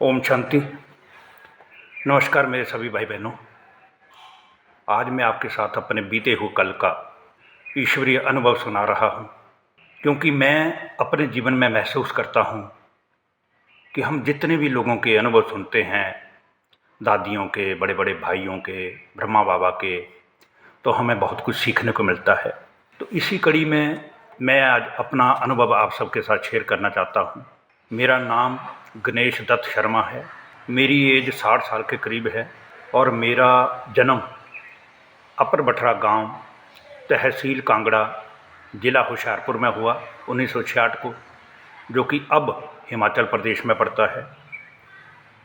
ओम शांति। नमस्कार मेरे सभी भाई बहनों। आज मैं आपके साथ अपने बीते हुए कल का ईश्वरीय अनुभव सुना रहा हूँ, क्योंकि मैं अपने जीवन में महसूस करता हूँ कि हम जितने भी लोगों के अनुभव सुनते हैं, दादियों के, बड़े बड़े भाइयों के, ब्रह्मा बाबा के, तो हमें बहुत कुछ सीखने को मिलता है। तो इसी कड़ी में मैं आज अपना अनुभव आप सबके साथ शेयर करना चाहता हूँ। मेरा नाम गणेश दत्त शर्मा है। मेरी एज 60 साल के करीब है और मेरा जन्म अपर बठरा गांव, तहसील कांगड़ा, ज़िला होशियारपुर में हुआ 1966 को, जो कि अब हिमाचल प्रदेश में पड़ता है।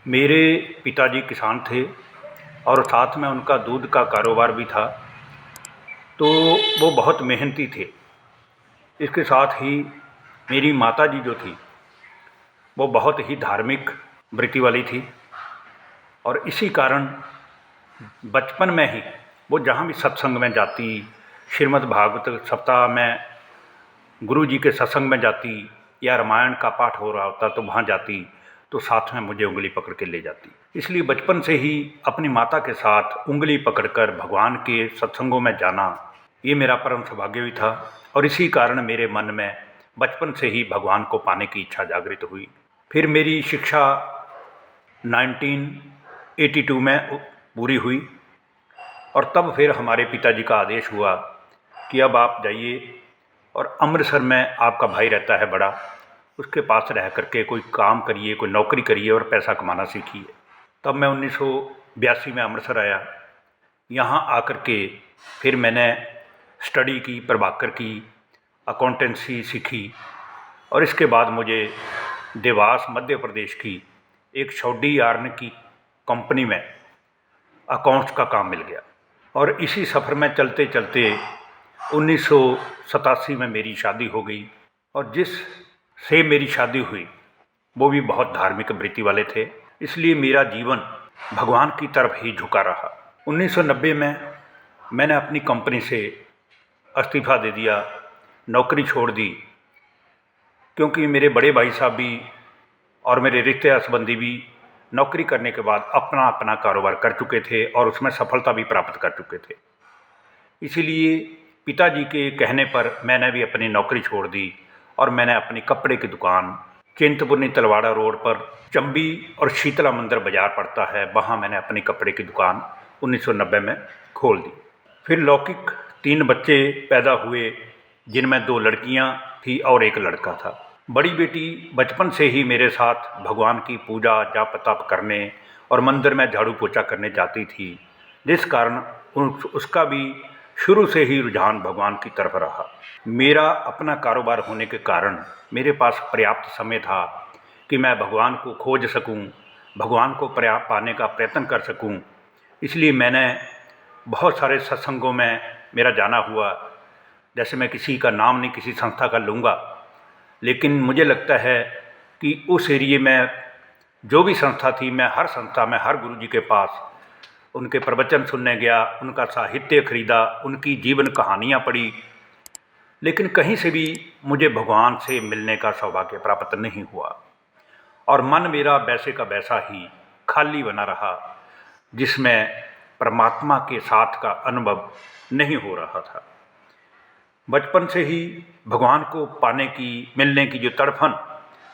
मेरे पिताजी किसान थे और साथ में उनका दूध का कारोबार भी था, तो वो बहुत मेहनती थे। इसके साथ ही मेरी माताजी जो थी वो बहुत ही धार्मिक वृत्ति वाली थी, और इसी कारण बचपन में ही वो जहाँ भी सत्संग में जाती, श्रीमद् भागवत सप्ताह में गुरु जी के सत्संग में जाती या रामायण का पाठ हो रहा होता तो वहाँ जाती, तो साथ में मुझे उंगली पकड़ के ले जाती। इसलिए बचपन से ही अपनी माता के साथ उंगली पकड़कर भगवान के सत्संगों में जाना ये मेरा परम सौभाग्य भी था, और इसी कारण मेरे मन में बचपन से ही भगवान को पाने की इच्छा जागृत हुई। फिर मेरी शिक्षा 1982 में पूरी हुई, और तब फिर हमारे पिताजी का आदेश हुआ कि अब आप जाइए और अमृतसर में आपका भाई रहता है बड़ा, उसके पास रह करके कोई काम करिए, कोई नौकरी करिए और पैसा कमाना सीखिए। तब मैं 1982 में अमृतसर आया। यहाँ आकर के फिर मैंने स्टडी की, प्रभाकर की, अकाउंटेंसी सीखी, और इसके बाद मुझे देवास मध्य प्रदेश की एक छौडी यार्न की कंपनी में अकाउंट्स का काम मिल गया। और इसी सफ़र में चलते चलते 1987 में मेरी शादी हो गई, और जिस से मेरी शादी हुई वो भी बहुत धार्मिक वृत्ति वाले थे, इसलिए मेरा जीवन भगवान की तरफ ही झुका रहा। 1990 में मैंने अपनी कंपनी से इस्तीफ़ा दे दिया, नौकरी छोड़ दी, क्योंकि मेरे बड़े भाई साहब भी और मेरे रिश्तेदार संबंधी भी नौकरी करने के बाद अपना अपना कारोबार कर चुके थे और उसमें सफलता भी प्राप्त कर चुके थे। इसीलिए पिताजी के कहने पर मैंने भी अपनी नौकरी छोड़ दी और मैंने अपनी कपड़े की दुकान चिंतपूर्णी तलवाड़ा रोड पर चंबी और शीतला मंदिर बाज़ार पड़ता है, वहाँ मैंने अपनी कपड़े की दुकान 1990 में खोल दी। फिर लौकिक 3 बच्चे पैदा हुए, जिनमें 2 लड़कियाँ थी और 1 लड़का था। बड़ी बेटी बचपन से ही मेरे साथ भगवान की पूजा जाप तप करने और मंदिर में झाड़ू पोछा करने जाती थी, जिस कारण उसका भी शुरू से ही रुझान भगवान की तरफ रहा। मेरा अपना कारोबार होने के कारण मेरे पास पर्याप्त समय था कि मैं भगवान को खोज सकूं, भगवान को पर्याप्त पाने का प्रयत्न कर सकूं। इसलिए मैंने बहुत सारे सत्संगों में मेरा जाना हुआ। जैसे मैं किसी का नाम नहीं, किसी संस्था का लूँगा, लेकिन मुझे लगता है कि उस एरिए में जो भी संस्था थी, मैं हर संस्था में हर गुरु जी के पास उनके प्रवचन सुनने गया, उनका साहित्य खरीदा, उनकी जीवन कहानियाँ पढ़ी, लेकिन कहीं से भी मुझे भगवान से मिलने का सौभाग्य प्राप्त नहीं हुआ, और मन मेरा वैसे का वैसा ही खाली बना रहा, जिसमें परमात्मा के साथ का अनुभव नहीं हो रहा था। बचपन से ही भगवान को पाने की, मिलने की जो तड़फन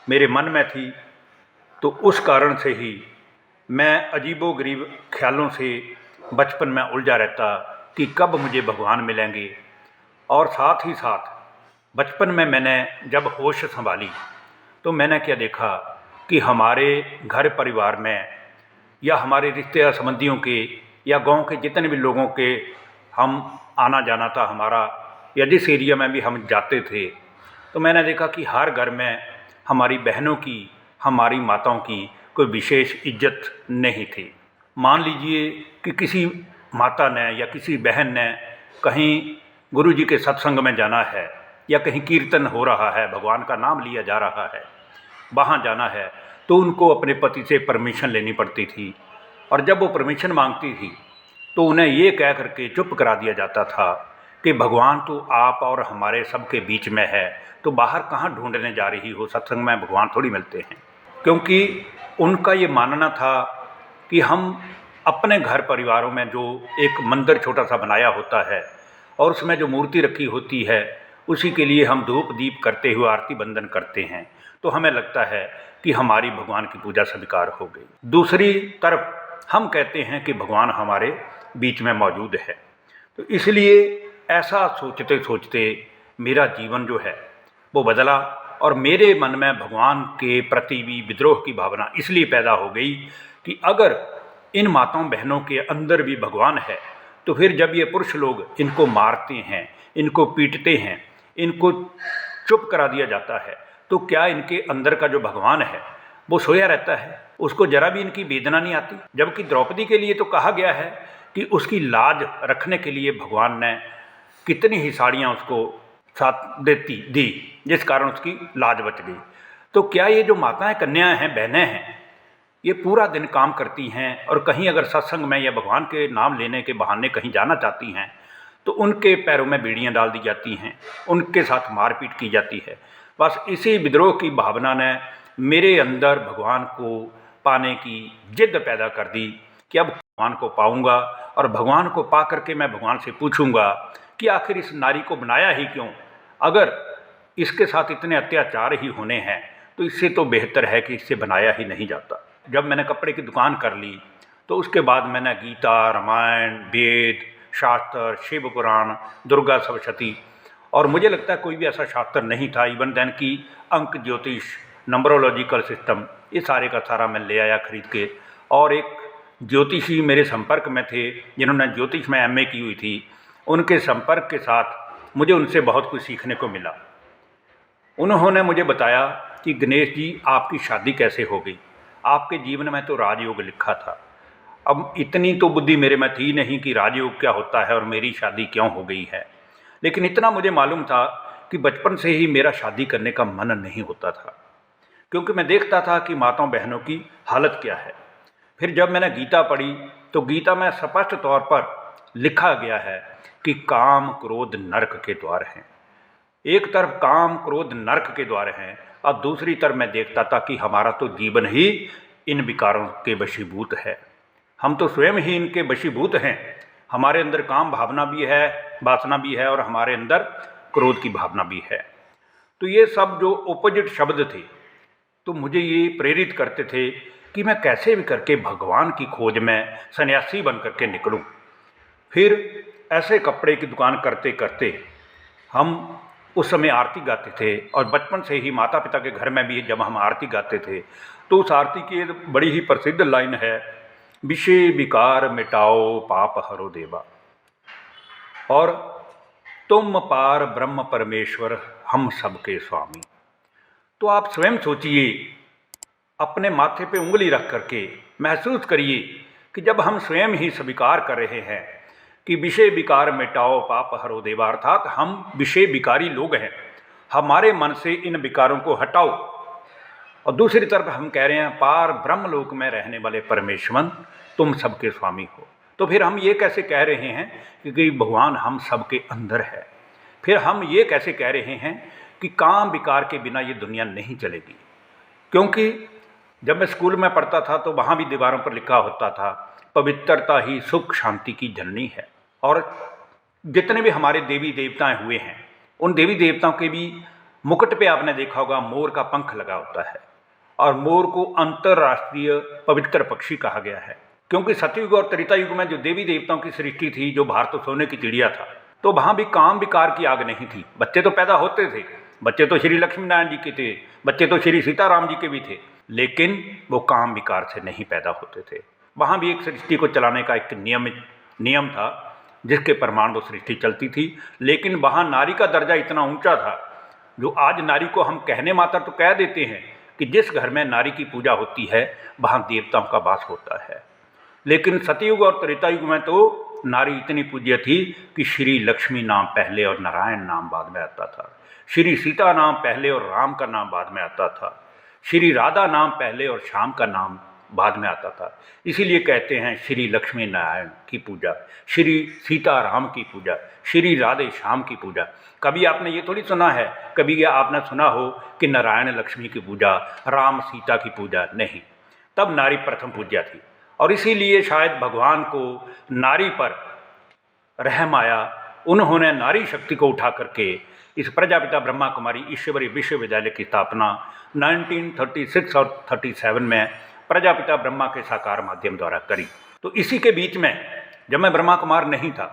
मेरे मन में थी, तो उस कारण से ही मैं अजीबोगरीब ख्यालों से बचपन में उलझा रहता कि कब मुझे भगवान मिलेंगे। और साथ ही साथ बचपन में मैंने जब होश संभाली तो मैंने क्या देखा कि हमारे घर परिवार में या हमारे रिश्तेदार संबंधियों के या गांव के जितने भी लोगों के हम आना जाना था हमारा, या जिस एरिया में भी हम जाते थे, तो मैंने देखा कि हर घर में हमारी बहनों की, हमारी माताओं की कोई विशेष इज्जत नहीं थी। मान लीजिए कि किसी माता ने या किसी बहन ने कहीं गुरु जी के सत्संग में जाना है, या कहीं कीर्तन हो रहा है, भगवान का नाम लिया जा रहा है, वहाँ जाना है, तो उनको अपने पति से परमिशन लेनी पड़ती थी, और जब वो परमिशन मांगती थी तो उन्हें ये कह करके चुप करा दिया जाता था कि भगवान तो आप और हमारे सबके बीच में है, तो बाहर कहाँ ढूंढने जा रही हो, सत्संग में भगवान थोड़ी मिलते हैं। क्योंकि उनका ये मानना था कि हम अपने घर परिवारों में जो एक मंदिर छोटा सा बनाया होता है और उसमें जो मूर्ति रखी होती है, उसी के लिए हम धूप दीप करते हुए आरती बंदन करते हैं, तो हमें लगता है कि हमारी भगवान की पूजा स्वीकार हो गई। दूसरी तरफ हम कहते हैं कि भगवान हमारे बीच में मौजूद है। तो इसलिए ऐसा सोचते सोचते मेरा जीवन जो है वो बदला और मेरे मन में भगवान के प्रति भी विद्रोह की भावना इसलिए पैदा हो गई कि अगर इन माताओं बहनों के अंदर भी भगवान है तो फिर जब ये पुरुष लोग इनको मारते हैं, इनको पीटते हैं, इनको चुप करा दिया जाता है, तो क्या इनके अंदर का जो भगवान है वो सोया रहता है? उसको जरा भी इनकी वेदना नहीं आती? जबकि द्रौपदी के लिए तो कहा गया है कि उसकी लाज रखने के लिए भगवान ने कितनी ही साड़ियाँ उसको साथ दी जिस कारण उसकी लाज बच गई। तो क्या ये जो माताएं, कन्याएं हैं, बहनें हैं, ये पूरा दिन काम करती हैं और कहीं अगर सत्संग में या भगवान के नाम लेने के बहाने कहीं जाना चाहती हैं तो उनके पैरों में बीड़ियाँ डाल दी जाती हैं, उनके साथ मारपीट की जाती है। बस इसी विद्रोह की भावना ने मेरे अंदर भगवान को पाने की जिद पैदा कर दी कि अब भगवान को पाऊंगा और भगवान को पा करके मैं भगवान से पूछूंगा कि आखिर इस नारी को बनाया ही क्यों? अगर इसके साथ इतने अत्याचार ही होने हैं तो इससे तो बेहतर है कि इससे बनाया ही नहीं जाता। जब मैंने कपड़े की दुकान कर ली तो उसके बाद मैंने गीता, रामायण, वेद, शास्त्र, शिव पुराण, दुर्गा सप्तशती और मुझे लगता है कोई भी ऐसा शास्त्र नहीं था, इवन देन की अंक ज्योतिष, नंबरोलॉजिकल सिस्टम, ये सारे का सारा मैं ले आया खरीद के। और एक ज्योतिषी मेरे संपर्क में थे जिन्होंने ज्योतिष में एमए की हुई थी, उनके संपर्क के साथ मुझे उनसे बहुत कुछ सीखने को मिला। उन्होंने मुझे बताया कि गणेश जी, आपकी शादी कैसे हो गई? आपके जीवन में तो राजयोग लिखा था। अब इतनी तो बुद्धि मेरे में थी नहीं कि राजयोग क्या होता है और मेरी शादी क्यों हो गई है, लेकिन इतना मुझे मालूम था कि बचपन से ही मेरा शादी करने का मन नहीं होता था, क्योंकि मैं देखता था कि माताओं बहनों की हालत क्या है। फिर जब मैंने गीता पढ़ी तो गीता में स्पष्ट तौर पर लिखा गया है कि काम क्रोध नरक के द्वार हैं। एक तरफ काम क्रोध नरक के द्वार हैं और दूसरी तरफ मैं देखता था कि हमारा तो जीवन ही इन विकारों के वशीभूत है। हम तो स्वयं ही इनके वशीभूत हैं। हमारे अंदर काम भावना भी है, वासना भी है और हमारे अंदर क्रोध की भावना भी है। तो ये सब जो ओपोजिट शब्द थे तो मुझे ये प्रेरित करते थे कि मैं कैसे भी करके भगवान की खोज में सन्यासी बन करके निकलूं। फिर ऐसे कपड़े की दुकान करते करते हम उस समय आरती गाते थे और बचपन से ही माता पिता के घर में भी जब हम आरती गाते थे तो उस आरती की बड़ी ही प्रसिद्ध लाइन है, विषय विकार मिटाओ पाप हरो देवा, और तुम पार ब्रह्म परमेश्वर हम सबके स्वामी। तो आप स्वयं सोचिए, अपने माथे पे उंगली रख करके महसूस करिए कि जब हम स्वयं ही स्वीकार कर रहे हैं कि विषय विकार मिटाओ पाप हरो देवा, अर्थात हम विषय विकारी लोग हैं, हमारे मन से इन विकारों को हटाओ, और दूसरी तरफ हम कह रहे हैं पार ब्रह्मलोक में रहने वाले परमेश्वर तुम सबके स्वामी हो। तो फिर हम ये कैसे कह रहे हैं कि भगवान हम सबके अंदर है? फिर हम ये कैसे कह रहे हैं कि काम विकार के बिना ये दुनिया नहीं चलेगी? क्योंकि जब मैं स्कूल में पढ़ता था तो वहाँ भी दीवारों पर लिखा होता था, पवित्रता ही सुख शांति की जननी है। और जितने भी हमारे देवी देवताएं हुए हैं, उन देवी देवताओं के भी मुकुट पे आपने देखा होगा मोर का पंख लगा होता है, और मोर को अंतर्राष्ट्रीय पवित्र पक्षी कहा गया है। क्योंकि सतयुग और त्रेता युग में जो देवी देवताओं की सृष्टि थी, जो भारत तो सोने की चिड़िया था, तो वहाँ भी काम विकार की आग नहीं थी। बच्चे तो पैदा होते थे, बच्चे तो श्री लक्ष्मी नारायण जी के थे, बच्चे तो श्री सीताराम जी के भी थे, लेकिन वो काम विकार से नहीं पैदा होते थे। वहाँ भी एक सृष्टि को चलाने का एक नियम था जिसके प्रमाण वो सृष्टि चलती थी। लेकिन वहाँ नारी का दर्जा इतना ऊंचा था, जो आज नारी को हम कहने मात्र तो कह देते हैं कि जिस घर में नारी की पूजा होती है वहाँ देवताओं का वास होता है। लेकिन सतयुग और त्रेता युग में तो नारी इतनी पूज्य थी कि श्री लक्ष्मी नाम पहले और नारायण नाम बाद में आता था, श्री सीता नाम पहले और राम का नाम बाद में आता था, श्री राधा नाम पहले और श्याम का नाम बाद में आता था। इसीलिए कहते हैं श्री लक्ष्मी नारायण की पूजा, श्री सीता राम की पूजा, श्री राधे श्याम की पूजा। कभी आपने ये थोड़ी सुना है, कभी आपने सुना हो कि नारायण लक्ष्मी की पूजा, राम सीता की पूजा? नहीं। तब नारी प्रथम पूज्या थी। और इसीलिए शायद भगवान को नारी पर रहम आया, उन्होंने नारी शक्ति को उठा करके इस प्रजापिता ब्रह्मा कुमारी ईश्वरीय विश्वविद्यालय की स्थापना 1936 और 37 में प्रजापिता ब्रह्मा के साकार माध्यम द्वारा करी। तो इसी के बीच में जब मैं ब्रह्मा कुमार नहीं था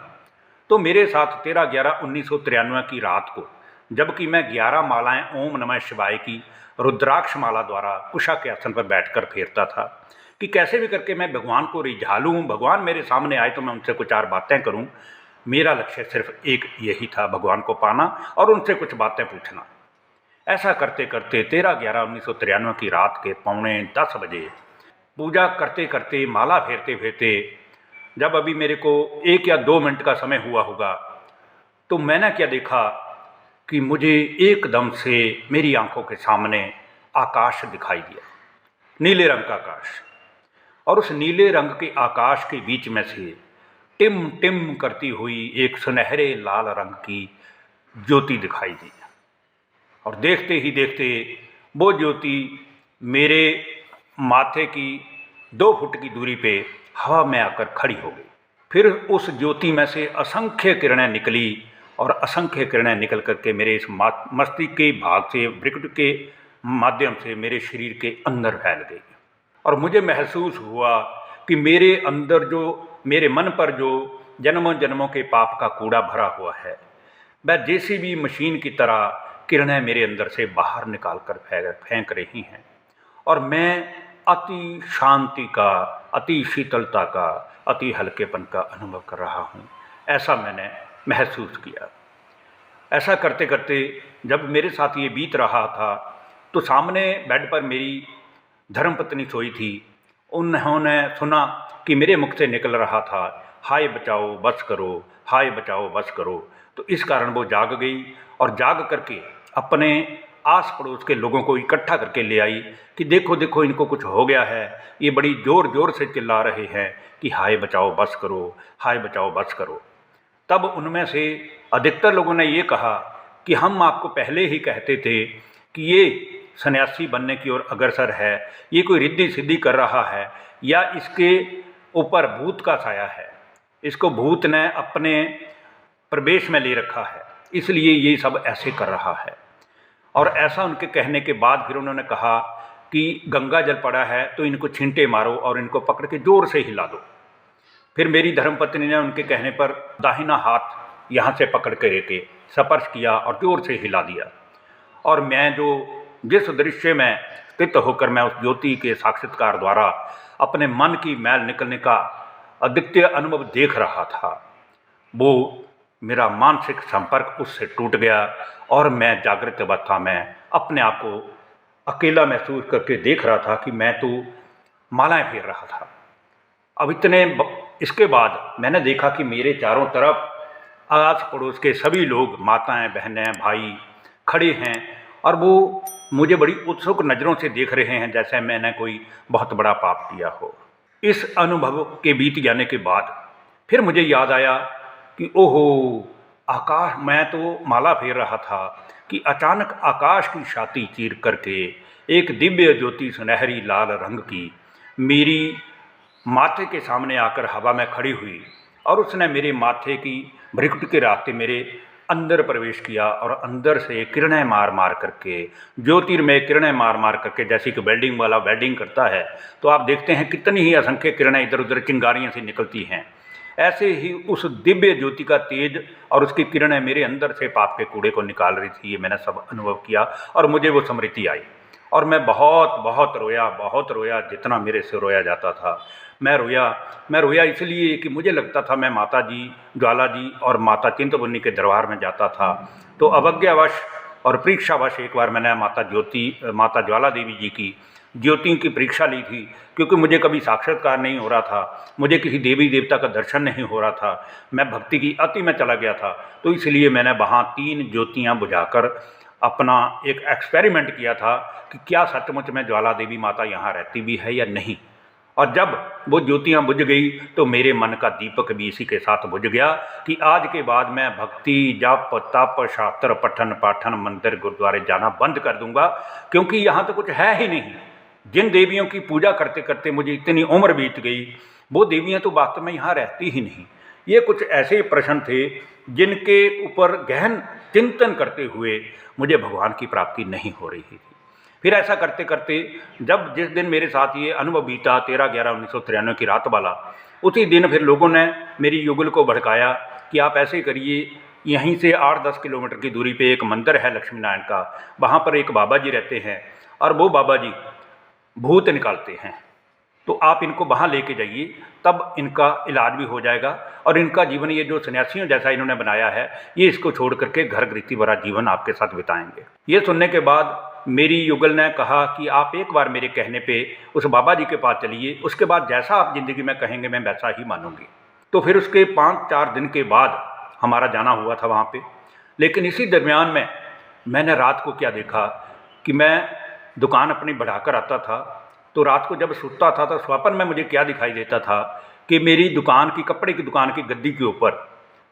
तो मेरे साथ 13/11/1993 की रात को, जबकि मैं 11 मालाएं ओम नमः शिवाय की रुद्राक्ष माला द्वारा कुशा के आसन पर बैठकर फेरता था कि कैसे भी करके मैं भगवान को रिझा लूँ, भगवान मेरे सामने आए तो मैं उनसे कुछ 4 बातें करूँ। मेरा लक्ष्य सिर्फ एक यही था, भगवान को पाना और उनसे कुछ बातें पूछना। ऐसा करते करते 13/11/1993 की रात के 9:45 बजे पूजा करते करते, माला फेरते फेरते, जब अभी मेरे को 1 या 2 मिनट का समय हुआ होगा, तो मैंने क्या देखा कि मुझे एकदम से मेरी आंखों के सामने आकाश दिखाई दिया, नीले रंग का आकाश। और उस नीले रंग के आकाश के बीच में से टिम टिम करती हुई एक सुनहरे लाल रंग की ज्योति दिखाई दी। और देखते ही देखते वो ज्योति मेरे माथे की 2 फुट की दूरी पे हवा में आकर खड़ी हो गई। फिर उस ज्योति में से असंख्य किरणें निकली और असंख्य किरणें निकल करके मेरे इस मस्तिष्क के भाग से, वृक्क के माध्यम से मेरे शरीर के अंदर फैल गई। और मुझे महसूस हुआ कि मेरे अंदर जो, मेरे मन पर जो जन्मों जन्मों के पाप का कूड़ा भरा हुआ है, वह जेसीबी मशीन की तरह किरणें मेरे अंदर से बाहर निकाल कर फेंक रही हैं। और मैं अति शांति का, अति शीतलता का, अति हल्केपन का अनुभव कर रहा हूँ, ऐसा मैंने महसूस किया। ऐसा करते करते जब मेरे साथ ये बीत रहा था तो सामने बेड पर मेरी धर्मपत्नी सोई थी। उन्होंने सुना कि मेरे मुख से निकल रहा था, हाय बचाओ बस करो, हाय बचाओ बस करो। तो इस कारण वो जाग गई और जाग करके अपने आस पड़ोस के लोगों को इकट्ठा करके ले आई कि देखो देखो इनको कुछ हो गया है, ये बड़ी ज़ोर ज़ोर से चिल्ला रहे हैं कि हाय बचाओ बस करो, हाय बचाओ बस करो। तब उनमें से अधिकतर लोगों ने ये कहा कि हम आपको पहले ही कहते थे कि ये सन्यासी बनने की ओर अग्रसर है, ये कोई रिद्धि सिद्धि कर रहा है या इसके ऊपर भूत का साया है, इसको भूत ने अपने प्रवेश में ले रखा है, इसलिए ये सब ऐसे कर रहा है। और ऐसा उनके कहने के बाद फिर उन्होंने कहा कि गंगा जल पड़ा है तो इनको छींटे मारो और इनको पकड़ के ज़ोर से हिला दो। फिर मेरी धर्मपत्नी ने उनके कहने पर दाहिना हाथ यहाँ से पकड़ के लेके स्पर्श किया और ज़ोर से हिला दिया। और मैं जिस दृश्य में स्थित होकर मैं उस ज्योति के साक्षात्कार द्वारा अपने मन की मैल निकलने का अद्वितीय अनुभव देख रहा था, वो मेरा मानसिक संपर्क उससे टूट गया और मैं जागृत अवस्था में अपने आप को अकेला महसूस करके देख रहा था कि मैं तो मालाएं फेर रहा था। अब इसके बाद मैंने देखा कि मेरे चारों तरफ आस पड़ोस के सभी लोग, माताएं, बहनें, भाई खड़े हैं और वो मुझे बड़ी उत्सुक नज़रों से देख रहे हैं जैसे मैंने कोई बहुत बड़ा पाप किया हो। इस अनुभव के बीत जाने के बाद फिर मुझे याद आया कि ओहो आकाश, मैं तो माला फेर रहा था कि अचानक आकाश की छाती चीर करके एक दिव्य ज्योति सुनहरी लाल रंग की मेरी माथे के सामने आकर हवा में खड़ी हुई और उसने मेरे माथे की भ्रिकुटी के रास्ते मेरे अंदर प्रवेश किया और अंदर से किरणें मार मार करके, ज्योतिर्मय किरणें मार मार करके, जैसे कि वेल्डिंग वाला वेल्डिंग करता है तो आप देखते हैं कितनी ही असंख्य किरणें इधर उधर चिंगारियों से निकलती हैं, ऐसे ही उस दिव्य ज्योति का तेज और उसकी किरणें मेरे अंदर से पाप के कूड़े को निकाल रही थी। ये मैंने सब अनुभव किया और मुझे वो स्मृति आई और मैं बहुत बहुत रोया, जितना मेरे से रोया जाता था। मैं रोया इसलिए कि मुझे लगता था मैं माता जी ज्वाला जी और माता चिंतपूर्णी के दरबार में जाता था तो अवज्ञावश और परीक्षावश एक बार मैंने माता ज्वाला देवी जी की ज्योति की परीक्षा ली थी, क्योंकि मुझे कभी साक्षात्कार नहीं हो रहा था, मुझे किसी देवी देवता का दर्शन नहीं हो रहा था, मैं भक्ति की अति में चला गया था। तो इसलिए मैंने वहाँ 3 ज्योतियाँ बुझाकर अपना एक एक्सपेरिमेंट किया था कि क्या सचमुच में ज्वाला देवी माता यहाँ रहती भी है या नहीं। और जब वो ज्योतियाँ बुझ गई तो मेरे मन का दीपक भी इसी के साथ बुझ गया कि आज के बाद मैं भक्ति, जप, तप, शास्त्र पठन पाठन, मंदिर, गुरुद्वारे जाना बंद कर दूंगा, क्योंकि यहाँ तो कुछ है ही नहीं। जिन देवियों की पूजा करते करते मुझे इतनी उम्र बीत गई, वो देवियाँ तो वास्तव में यहाँ रहती ही नहीं। ये कुछ ऐसे प्रश्न थे जिनके ऊपर गहन चिंतन करते हुए मुझे भगवान की प्राप्ति नहीं हो रही थी। फिर ऐसा करते करते जब जिस दिन मेरे साथ ये अनुभव बीता 13/11/1993 की रात वाला, उसी दिन फिर लोगों ने मेरी युगल को भड़काया कि आप ऐसे करिए, यहीं से 8-10 किलोमीटर की दूरी पे एक मंदिर है लक्ष्मी नारायण का, वहाँ पर एक बाबा जी रहते हैं और वो बाबा जी भूत निकालते हैं, तो आप इनको वहाँ लेके जाइए, तब इनका इलाज भी हो जाएगा और इनका जीवन ये जो सन्यासियों जैसा इन्होंने बनाया है, ये इसको छोड़ करके घर गृहस्थी भरा जीवन आपके साथ बिताएंगे। ये सुनने के बाद मेरी युगल ने कहा कि आप एक बार मेरे कहने पे उस बाबा जी के पास चलिए, उसके बाद जैसा आप ज़िंदगी में कहेंगे मैं वैसा ही मानूंगी। तो फिर उसके 5-4 दिन के बाद हमारा जाना हुआ था वहाँ पे। लेकिन इसी दरमियान में मैंने रात को क्या देखा कि मैं दुकान अपनी बढ़ाकर आता था, तो रात को जब सोता था तो स्वप्न में मुझे क्या दिखाई देता था कि मेरी दुकान की, कपड़े की दुकान की गद्दी के ऊपर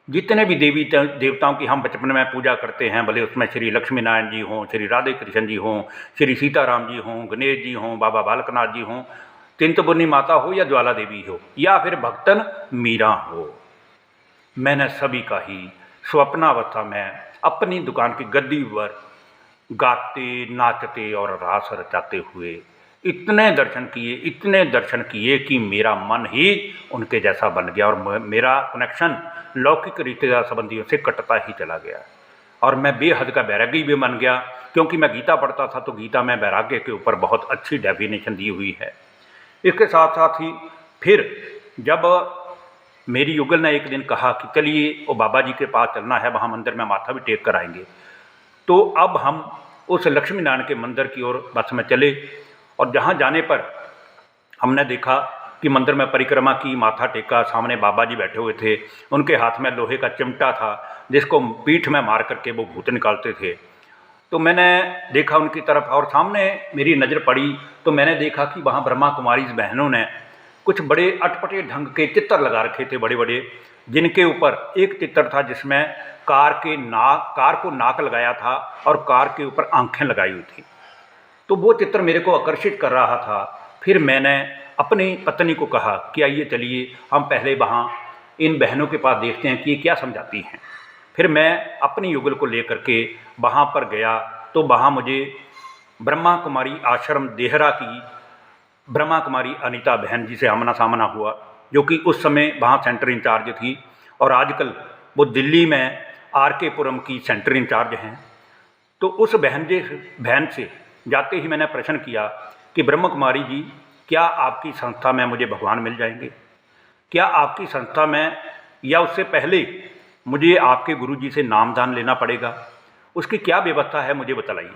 जितने भी देवी देवताओं की हम बचपन में पूजा करते हैं, भले उसमें श्री लक्ष्मी नारायण जी हों, श्री राधे कृष्ण जी हों, श्री सीताराम जी हों, गणेश जी हों, बाबा बालकनाथ जी हों, चिंतपूर्णी माता हो या ज्वाला देवी हो या फिर भक्तन मीरा हो, मैंने सभी का ही स्वप्नावस्था में अपनी दुकान की गद्दी पर गाते नाचते और रास रचाते हुए इतने दर्शन किए कि मेरा मन ही उनके जैसा बन गया और मेरा कनेक्शन लौकिक रिश्तेदार संबंधियों से कटता ही चला गया और मैं बेहद का वैरागी भी बन गया, क्योंकि मैं गीता पढ़ता था तो गीता में वैराग्य के ऊपर बहुत अच्छी डेफिनेशन दी हुई है। इसके साथ साथ ही फिर जब मेरी युगल ने एक दिन कहा कि चलिए वो बाबा जी के पास चलना है, वहाँ मंदिर में माथा भी टेक कर आएंगे, तो अब हम उस लक्ष्मी नारायण के मंदिर की ओर बस में चले और जहाँ जाने पर हमने देखा कि मंदिर में परिक्रमा की, माथा टेका, सामने बाबा जी बैठे हुए थे, उनके हाथ में लोहे का चिमटा था जिसको पीठ में मार करके वो भूत निकालते थे। तो मैंने देखा उनकी तरफ और सामने मेरी नज़र पड़ी तो मैंने देखा कि वहाँ ब्रह्मा कुमारी बहनों ने कुछ बड़े अटपटे ढंग के चित्र लगा रखे थे, बड़े बड़े, जिनके ऊपर एक चित्र था जिसमें कार को नाक लगाया था और कार के ऊपर आंखें लगाई हुई थी। तो वो चित्र मेरे को आकर्षित कर रहा था। फिर मैंने अपनी पत्नी को कहा कि आइए चलिए हम पहले वहाँ इन बहनों के पास देखते हैं कि ये क्या समझाती हैं। फिर मैं अपनी युगल को लेकर के वहाँ पर गया तो वहाँ मुझे ब्रह्मा कुमारी आश्रम देहरा की ब्रह्मा कुमारी अनीता बहन जी से आमना सामना हुआ, जो कि उस समय वहाँ सेंटर इंचार्ज थी और आजकल वो दिल्ली में RK पुरम की सेंटर इंचार्ज हैं। तो उस बहन से जाते ही मैंने प्रश्न किया कि ब्रह्म कुमारी जी, क्या आपकी संस्था में मुझे भगवान मिल जाएंगे? क्या आपकी संस्था में या उससे पहले मुझे आपके गुरुजी से नामदान लेना पड़ेगा? उसकी क्या व्यवस्था है, मुझे बताइए।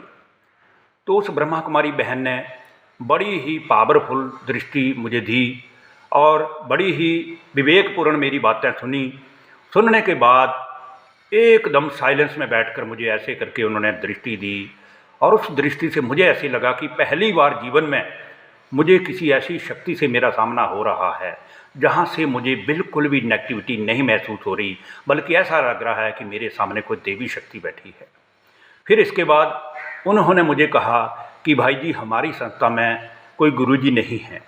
तो उस ब्रह्मा कुमारी बहन ने बड़ी ही पावरफुल दृष्टि मुझे दी और बड़ी ही विवेकपूर्ण मेरी बातें सुनी। सुनने के बाद एकदम साइलेंस में बैठकर मुझे ऐसे करके उन्होंने दृष्टि दी और उस दृष्टि से मुझे ऐसे लगा कि पहली बार जीवन में मुझे किसी ऐसी शक्ति से मेरा सामना हो रहा है जहाँ से मुझे बिल्कुल भी नेगेटिविटी नहीं महसूस हो रही, बल्कि ऐसा लग रहा है कि मेरे सामने कोई देवी शक्ति बैठी है। फिर इसके बाद उन्होंने मुझे कहा कि भाई जी, हमारी संस्था में कोई गुरुजी नहीं है,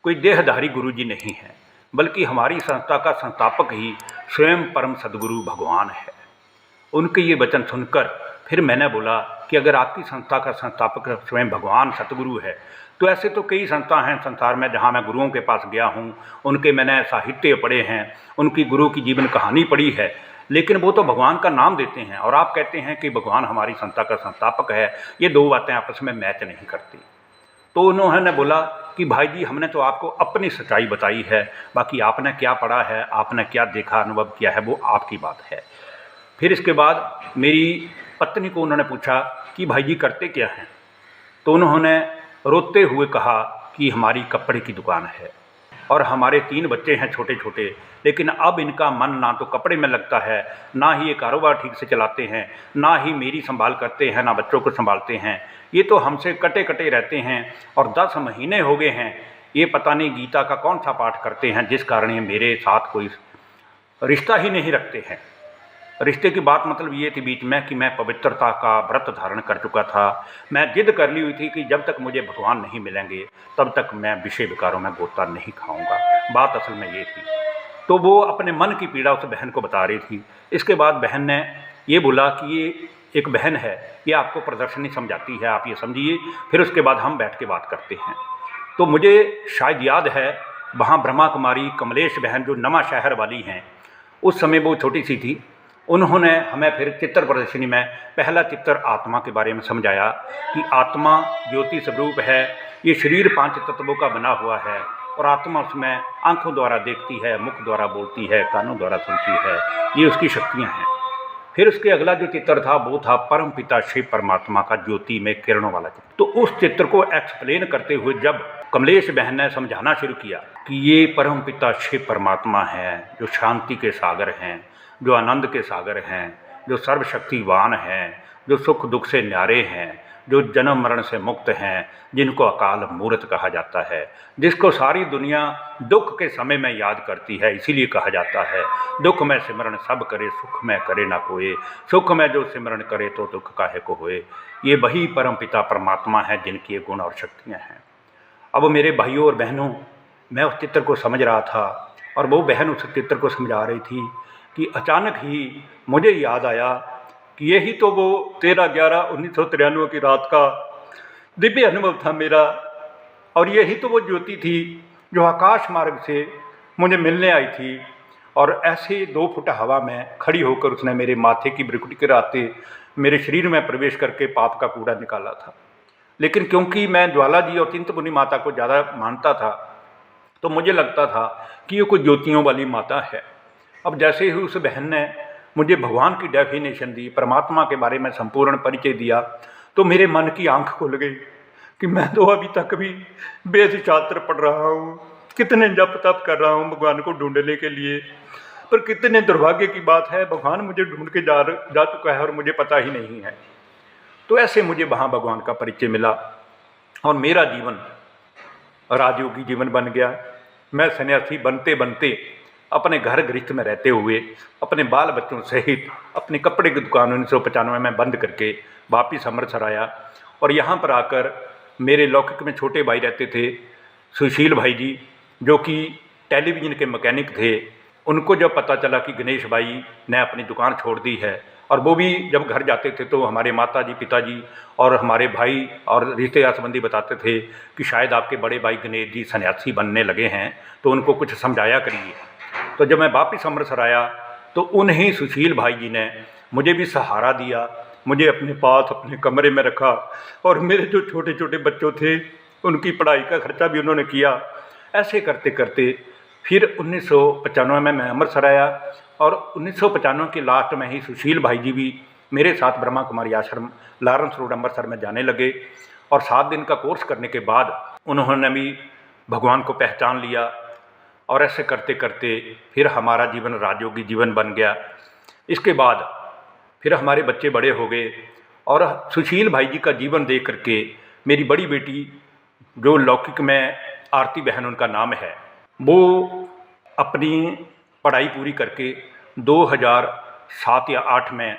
कोई देहधारी गुरुजी नहीं है, बल्कि हमारी संस्था का संस्थापक ही स्वयं परम सद्गुरु भगवान है। उनके ये वचन सुनकर फिर मैंने बोला कि अगर आपकी संस्था का संस्थापक स्वयं भगवान सतगुरु है तो ऐसे तो कई संस्था हैं संसार में जहाँ मैं गुरुओं के पास गया हूँ, उनके मैंने साहित्य पढ़े हैं, उनकी गुरु की जीवन कहानी पढ़ी है, लेकिन वो तो भगवान का नाम देते हैं और आप कहते हैं कि भगवान हमारी संस्था का संस्थापक है। ये दो बातें आपस में मैच नहीं करती। तो उन्होंने बोला कि भाई जी, हमने तो आपको अपनी सच्चाई बताई है, बाकी आपने क्या पढ़ा है, आपने क्या देखा, अनुभव किया है, वो आपकी बात है। फिर इसके बाद मेरी पत्नी को उन्होंने पूछा कि भाई जी करते क्या हैं? तो उन्होंने रोते हुए कहा कि हमारी कपड़े की दुकान है और हमारे 3 बच्चे हैं छोटे छोटे, लेकिन अब इनका मन ना तो कपड़े में लगता है, ना ही ये कारोबार ठीक से चलाते हैं, ना ही मेरी संभाल करते हैं, ना बच्चों को संभालते हैं। ये तो हमसे कटे कटे रहते हैं और 10 महीने हो गए हैं, ये पता नहीं गीता का कौन सा पाठ करते हैं जिस कारण ये मेरे साथ कोई रिश्ता ही नहीं रखते हैं। रिश्ते की बात मतलब ये थी बीच में कि मैं पवित्रता का व्रत धारण कर चुका था। मैं जिद कर ली हुई थी कि जब तक मुझे भगवान नहीं मिलेंगे तब तक मैं विषय विकारों में गोता नहीं खाऊंगा। बात असल में ये थी। तो वो अपने मन की पीड़ा उस बहन को बता रही थी। इसके बाद बहन ने ये बोला कि ये एक बहन है, ये आपको प्रदर्शनी समझाती है, आप ये समझिए, फिर उसके बाद हम बैठ के बात करते हैं। तो मुझे शायद याद है वहाँ ब्रह्मा कुमारी कमलेश बहन जो नवा शहर वाली हैं, उस समय वो छोटी सी थी, उन्होंने हमें फिर चित्र प्रदर्शनी में पहला चित्र आत्मा के बारे में समझाया कि आत्मा ज्योति स्वरूप है, ये शरीर 5 तत्वों का बना हुआ है और आत्मा उसमें आंखों द्वारा देखती है, मुख द्वारा बोलती है, कानों द्वारा सुनती है, ये उसकी शक्तियाँ हैं। फिर उसके अगला जो चित्र था वो था परम पिता शिव परमात्मा का ज्योति में किरणों वाला चित्र। तो उस चित्र को एक्सप्लेन करते हुए जब कमलेश बहन ने समझाना शुरू किया कि ये परम पिता शिव परमात्मा है, जो शांति के सागर हैं, जो आनंद के सागर हैं, जो सर्वशक्तिवान हैं, जो सुख दुख से न्यारे हैं, जो जन्म मरण से मुक्त हैं, जिनको अकाल मूर्त कहा जाता है, जिसको सारी दुनिया दुख के समय में याद करती है, इसीलिए कहा जाता है दुख में सिमरन सब करे, सुख में करे ना कोई, सुख में जो सिमरन करे तो दुख काहे को होए। ये वही परम पिता परमात्मा है जिनकी ये गुण और शक्तियाँ हैं। अब मेरे भाइयों और बहनों, मैं उस चित्र को समझ रहा था और वो बहन उस चित्र को समझा रही थी कि अचानक ही मुझे याद आया कि यही तो वो 13/11/1993 की रात का दिव्य अनुभव था मेरा, और यही तो वो ज्योति थी जो आकाश मार्ग से मुझे मिलने आई थी और ऐसे 2 फुट हवा में खड़ी होकर उसने मेरे माथे की भ्रुकुटी गिराते मेरे शरीर में प्रवेश करके पाप का कूड़ा निकाला था। लेकिन क्योंकि मैं ज्वाला जी और चिंतपूर्णी माता को ज़्यादा मानता था तो मुझे लगता था कि ये कोई ज्योतियों वाली माता है। अब जैसे ही उस बहन ने मुझे भगवान की डेफिनेशन दी, परमात्मा के बारे में संपूर्ण परिचय दिया, तो मेरे मन की आंख खुल गई कि मैं तो अभी तक भी वेद शास्त्र पढ़ रहा हूँ, कितने जप तप कर रहा हूँ भगवान को ढूंढने के लिए, पर कितने दुर्भाग्य की बात है भगवान मुझे ढूंढ के जा चुका है और मुझे पता ही नहीं है। तो ऐसे मुझे वहाँ भगवान का परिचय मिला और मेरा जीवन राजयोगी जीवन बन गया। मैं सन्यासी बनते बनते अपने घर गृहस्थ में रहते हुए अपने बाल बच्चों सहित अपनी कपड़े की दुकान 1995 में बंद करके वापिस अमृतसर आया और यहाँ पर आकर मेरे लौकिक में छोटे भाई रहते थे, सुशील भाई जी, जो कि टेलीविज़न के मैकेनिक थे। उनको जब पता चला कि गणेश भाई ने अपनी दुकान छोड़ दी है, और वो भी जब घर जाते थे तो हमारे माता जी, पिताजी और हमारे भाई और रिश्तेदार संबंधी बताते थे कि शायद आपके बड़े भाई गणेश जी सन्यासी बनने लगे हैं, तो उनको कुछ समझाया करिए। तो जब मैं वापस अमृतसर आया तो उन्हीं सुशील भाई जी ने मुझे भी सहारा दिया, मुझे अपने पास अपने कमरे में रखा और मेरे जो छोटे छोटे बच्चों थे उनकी पढ़ाई का खर्चा भी उन्होंने किया। ऐसे करते करते फिर 1995 में मैं अमृतसर आया और 1995 के लास्ट में ही सुशील भाई जी भी मेरे साथ ब्रह्मा कुमारी आश्रम लारंस रोड अमृतसर में जाने लगे और 7 दिन का कोर्स करने के बाद उन्होंने भी भगवान को पहचान लिया। और ऐसे करते करते फिर हमारा जीवन राजयोगी जीवन बन गया। इसके बाद फिर हमारे बच्चे बड़े हो गए और सुशील भाई जी का जीवन देख करके मेरी बड़ी बेटी, जो लौकिक में आरती बहन उनका नाम है, वो अपनी पढ़ाई पूरी करके 2007 या 8 में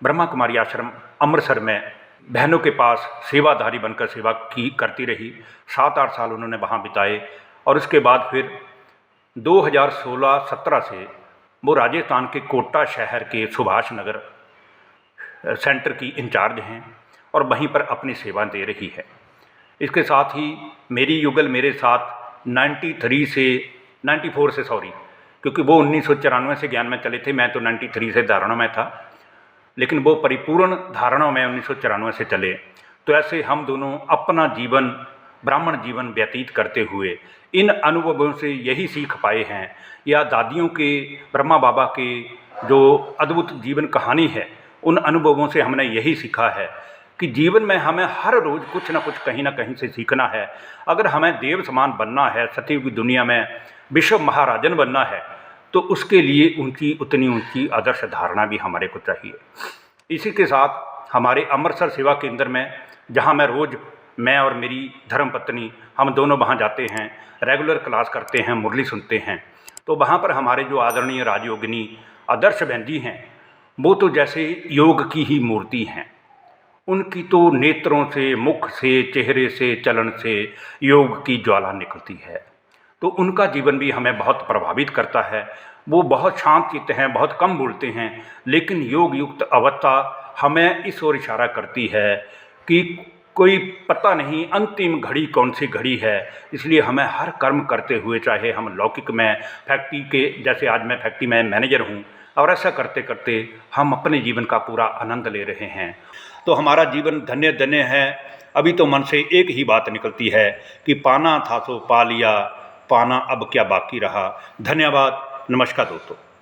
ब्रह्मा कुमारी आश्रम अमृतसर में बहनों के पास सेवाधारी बनकर सेवा की करती रही। 7-8 साल उन्होंने वहाँ बिताए और उसके बाद फिर 2016-17 से वो राजस्थान के कोटा शहर के सुभाष नगर सेंटर की इंचार्ज हैं और वहीं पर अपनी सेवा दे रही है। इसके साथ ही मेरी युगल मेरे साथ 94 से क्योंकि वो 1994 से ज्ञान में चले थे, मैं तो 93 से धारणा में था, लेकिन वो परिपूर्ण धारणा में 1994 से चले। तो ऐसे हम दोनों अपना जीवन ब्राह्मण जीवन व्यतीत करते हुए इन अनुभवों से यही सीख पाए हैं, या दादियों के ब्रह्मा बाबा के जो अद्भुत जीवन कहानी है उन अनुभवों से हमने यही सीखा है कि जीवन में हमें हर रोज़ कुछ ना कुछ कहीं ना कहीं से सीखना है। अगर हमें देव समान बनना है, सतयुग की दुनिया में विश्व महाराजन बनना है, तो उसके लिए उतनी ऊंची आदर्श धारणा भी हमारे को चाहिए। इसी के साथ हमारे अमृतसर सेवा केंद्र में, जहां मैं रोज़ मैं और मेरी धर्मपत्नी हम दोनों वहां जाते हैं, रेगुलर क्लास करते हैं, मुरली सुनते हैं, तो वहां पर हमारे जो आदरणीय राजयोगिनी आदर्श बहन जी हैं, वो तो जैसे योग की ही मूर्ति हैं। उनकी तो नेत्रों से, मुख से, चेहरे से, चलन से योग की ज्वाला निकलती है। तो उनका जीवन भी हमें बहुत प्रभावित करता है। वो बहुत शांत चित्त हैं, बहुत कम बोलते हैं, लेकिन योग युक्त अवस्था हमें इस ओर इशारा करती है कि कोई पता नहीं अंतिम घड़ी कौन सी घड़ी है। इसलिए हमें हर कर्म करते हुए, चाहे हम लौकिक में फैक्ट्री के, जैसे आज मैं फैक्ट्री में मैनेजर हूँ, और ऐसा करते करते हम अपने जीवन का पूरा आनंद ले रहे हैं। तो हमारा जीवन धन्य धन्य है। अभी तो मन से एक ही बात निकलती है कि पाना था सो पा लिया, पाना अब क्या बाकी रहा। धन्यवाद। नमस्कार दोस्तों।